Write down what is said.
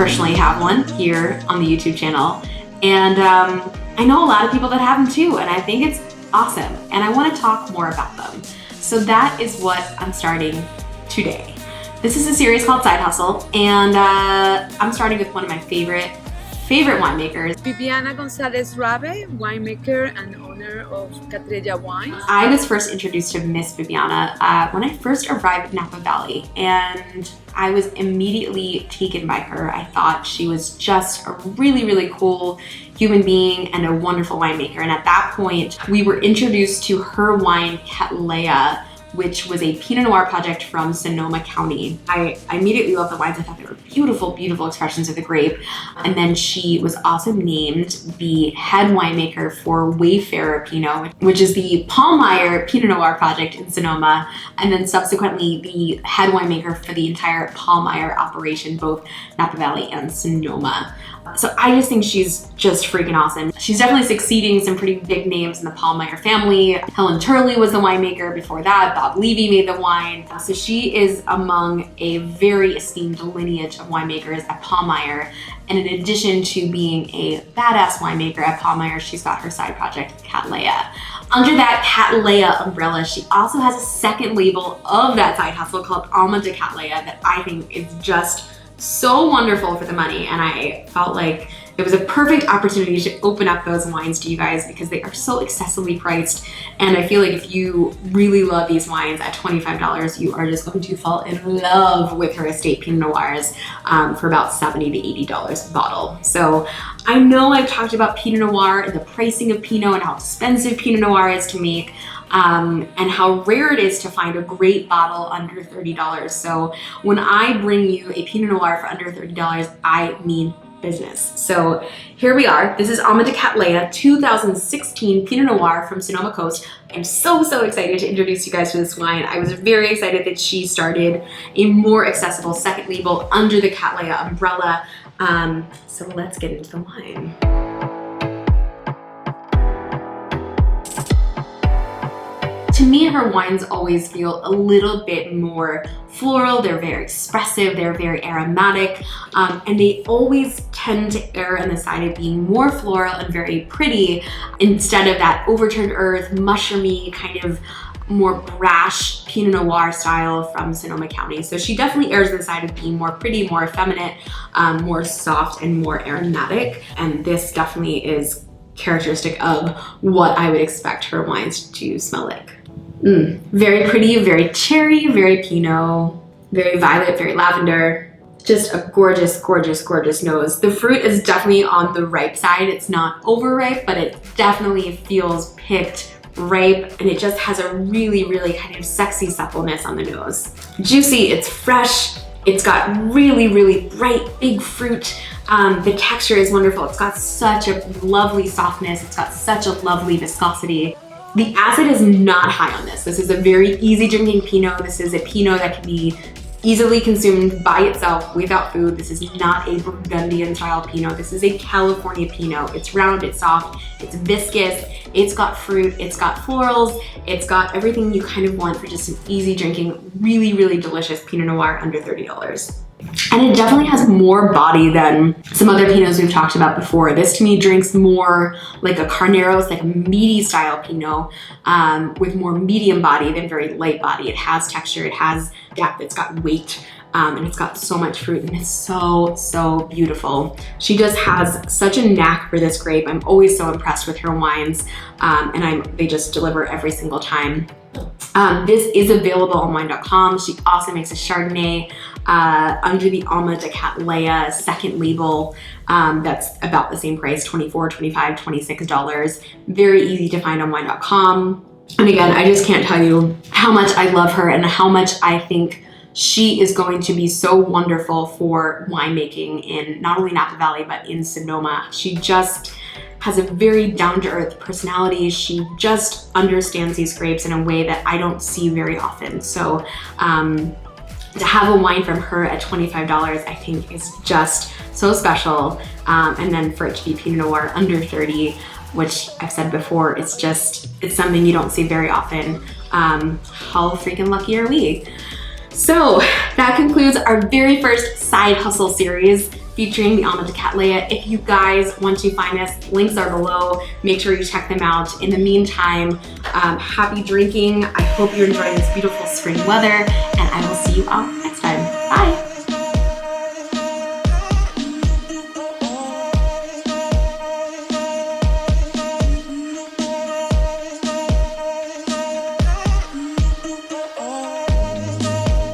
personally have one here on the YouTube channel, and I know a lot of people that have them too, and I think it's awesome, and I want to talk more about them. So that is what I'm starting today. This is a series called Side Hustle, and I'm starting with one of my favorite winemakers. Bibiana Gonzalez Rave, winemaker and owner of Cattleya wines. I was first introduced to Miss Bibiana when I first arrived at Napa Valley, and I was immediately taken by her. I thought she was just a really, really cool human being and a wonderful winemaker. And at that point, we were introduced to her wine, Cattleya, which was a Pinot Noir project from Sonoma County. I immediately loved the wines. I thought they were beautiful, beautiful expressions of the grape. And then she was also named the head winemaker for Wayfarer Pinot, which is the Pahlmeyer Pinot Noir project in Sonoma, and then subsequently the head winemaker for the entire Pahlmeyer operation, both Napa Valley and Sonoma. So I just think she's just freaking awesome. She's definitely succeeding some pretty big names in the Pahlmeyer family. Turley was the winemaker before that. Bob Levy made the wine. So she is among a very esteemed lineage of winemakers at Pahlmeyer. And in addition to being a badass winemaker at Pahlmeyer, she's got her side project, Cattleya. Under that Cattleya umbrella, she also has a second label of that side hustle called Alma de Cattleya that I think is just so wonderful for the money, and I felt like it was a perfect opportunity to open up those wines to you guys because they are so accessibly priced, and I feel like if you really love these wines at $25, you are just going to fall in love with her estate Pinot Noirs for about $70 to $80 a bottle. So I know I've talked about Pinot Noir and the pricing of Pinot and how expensive Pinot Noir is to make, and how rare it is to find a great bottle under $30. So when I bring you a Pinot Noir for under $30, I mean business. So here we are. This is Alma de Cattleya 2016 Pinot Noir from Sonoma Coast. I'm so excited to introduce you guys to this wine. I was very excited that she started a more accessible second label under the Cattleya umbrella. So let's get into the wine. To me, her wines always feel a little bit more floral. They're very expressive, they're very aromatic, and they always tend to err on the side of being more floral and very pretty instead of that overturned earth, mushroomy, kind of more brash Pinot Noir style from Sonoma County. So she definitely errs on the side of being more pretty, more effeminate, more soft, and more aromatic. And this definitely is characteristic of what I would expect her wines to smell like. Very pretty, very cherry, very Pinot, very violet, very lavender. Just a gorgeous, gorgeous, gorgeous nose. The fruit is definitely on the ripe side. It's not overripe, but it definitely feels picked ripe, and it just has a really, really kind of sexy suppleness on the nose. Juicy, it's fresh. It's got really, really bright, big fruit. The texture is wonderful. It's got such a lovely softness. It's got such a lovely viscosity. The acid is not high on this. This is a very easy drinking Pinot. This is a Pinot that can be easily consumed by itself without food. This is not a Burgundian style Pinot. This is a California Pinot. It's round, it's soft, it's viscous, it's got fruit, it's got florals, it's got everything you kind of want for just an easy drinking, really, really delicious Pinot Noir under $30. And it definitely has more body than some other Pinots we've talked about before. This to me drinks more like a Carneros, like a meaty style Pinot, with more medium body than very light body. It has texture, it has depth, it's got weight, and it's got so much fruit, and it's so beautiful. She just has such a knack for this grape. I'm always so impressed with her wines, and they just deliver every single time. This is available on wine.com. She also makes a Chardonnay under the Alma de Cattleya second label that's about the same price, $24, $25, $26. Very easy to find on wine.com. And again, I just can't tell you how much I love her and how much I think she is going to be so wonderful for winemaking in not only Napa Valley, but in Sonoma. She just has a very down-to-earth personality. She just understands these grapes in a way that I don't see very often. So to have a wine from her at $25, I think is just so special. And then for it to be Pinot Noir under 30, which I've said before, it's something you don't see very often. How freaking lucky are we? So that concludes our very first side hustle series. featuring the Alma de Cattleya. If you guys want to find us, links are below. Make sure you check them out. In the meantime, happy drinking. I hope you're enjoying this beautiful spring weather, and I will see you all next time. Bye.